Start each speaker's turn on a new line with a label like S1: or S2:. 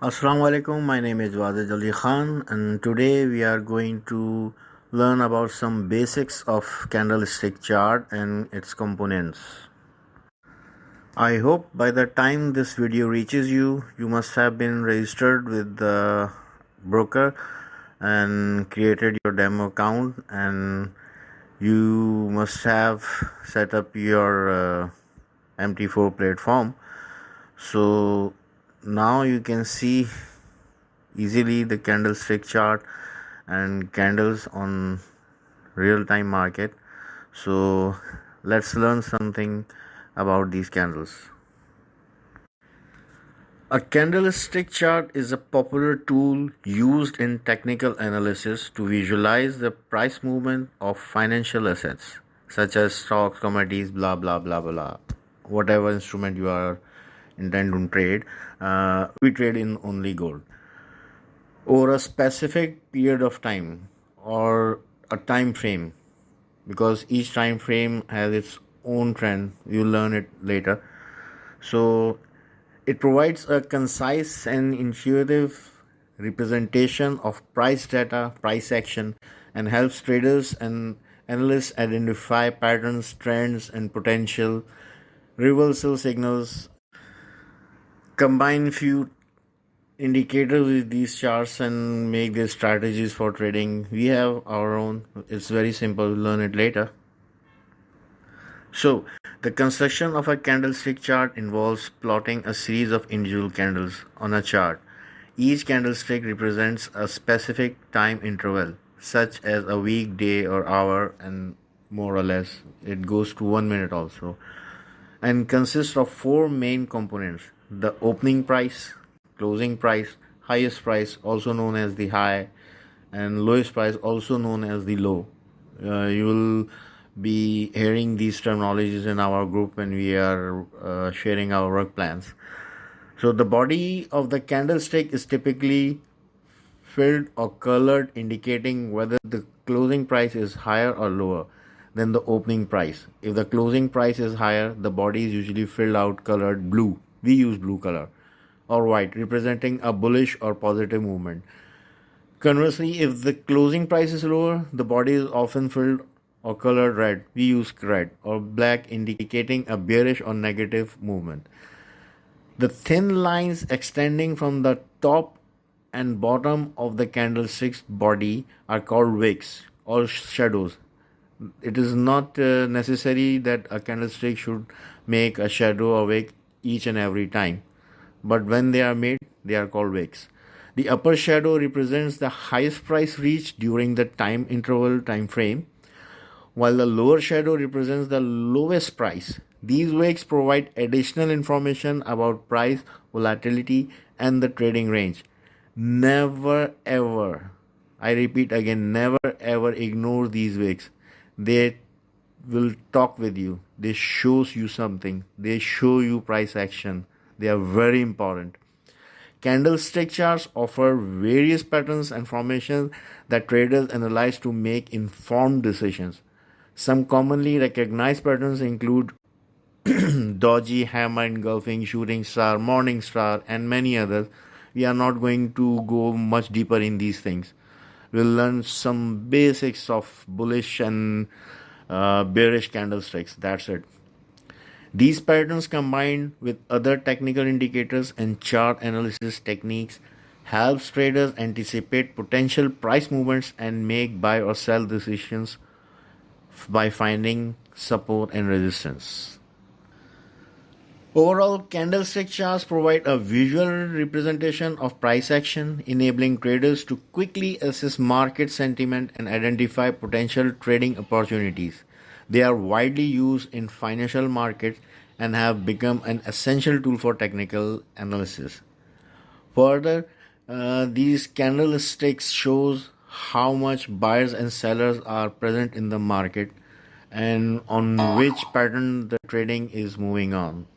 S1: Assalamu alaikum, my name is Wazid Ali Khan, and today we are going to learn about some basics of candlestick chart and its components. I hope by the time this video reaches you, you must have been registered with the broker and created your demo account, and you must have set up your MT4 platform. So now you can see easily the candlestick chart and candles on real-time market. So let's learn something about these candles. A candlestick chart is a popular tool used in technical analysis to visualize the price movement of financial assets such as stocks, commodities, blah blah blah blah, whatever instrument you are intend to trade. We trade in only gold over a specific period of time or a time frame, because each time frame has its own trend. You'll learn it later. So it provides a concise and intuitive representation of price data, price action, and helps traders and analysts identify patterns, trends, and potential reversal signals. Combine few indicators with these charts and make their strategies for trading. We have our own. It's very simple. Learn it later. So the construction of a candlestick chart involves plotting a series of individual candles on a chart. Each candlestick represents a specific time interval, such as a week, day, or hour, and more or less it goes to 1 minute also, and consists of four main components: the opening price, closing price, highest price, also known as the high, and lowest price, also known as the low. You will be hearing these terminologies in our group when we are sharing our work plans. So the body of the candlestick is typically filled or colored, indicating whether the closing price is higher or lower than the opening price. If the closing price is higher, the body is usually filled out colored blue. We use blue color, or white, representing a bullish or positive movement. Conversely, if the closing price is lower, the body is often filled or colored red. We use red, or black, indicating a bearish or negative movement. The thin lines extending from the top and bottom of the candlestick's body are called wicks or shadows. It is not necessary that a candlestick should make a shadow or wick each and every time, but when they are made, they are called wicks. The upper shadow represents the highest price reached during the time interval time frame, while the lower shadow represents the lowest price. These wicks provide additional information about price volatility and the trading range. Never ever, I repeat again, never ever ignore these wicks. They will talk with you. They shows you something. They show you price action. They are very important. Candlestick charts offer various patterns and formations that traders analyze to make informed decisions. Some commonly recognized patterns include doji, hammer, engulfing, shooting star, morning star, and many others. We are not going to go much deeper in these things. We'll learn some basics of bullish and bearish candlesticks. That's it. These patterns, combined with other technical indicators and chart analysis techniques, helps traders anticipate potential price movements and make buy or sell decisions by finding support and resistance. Overall, candlestick charts provide a visual representation of price action, enabling traders to quickly assess market sentiment and identify potential trading opportunities. They are widely used in financial markets and have become an essential tool for technical analysis. Further, these candlesticks shows how much buyers and sellers are present in the market and on which pattern the trading is moving on.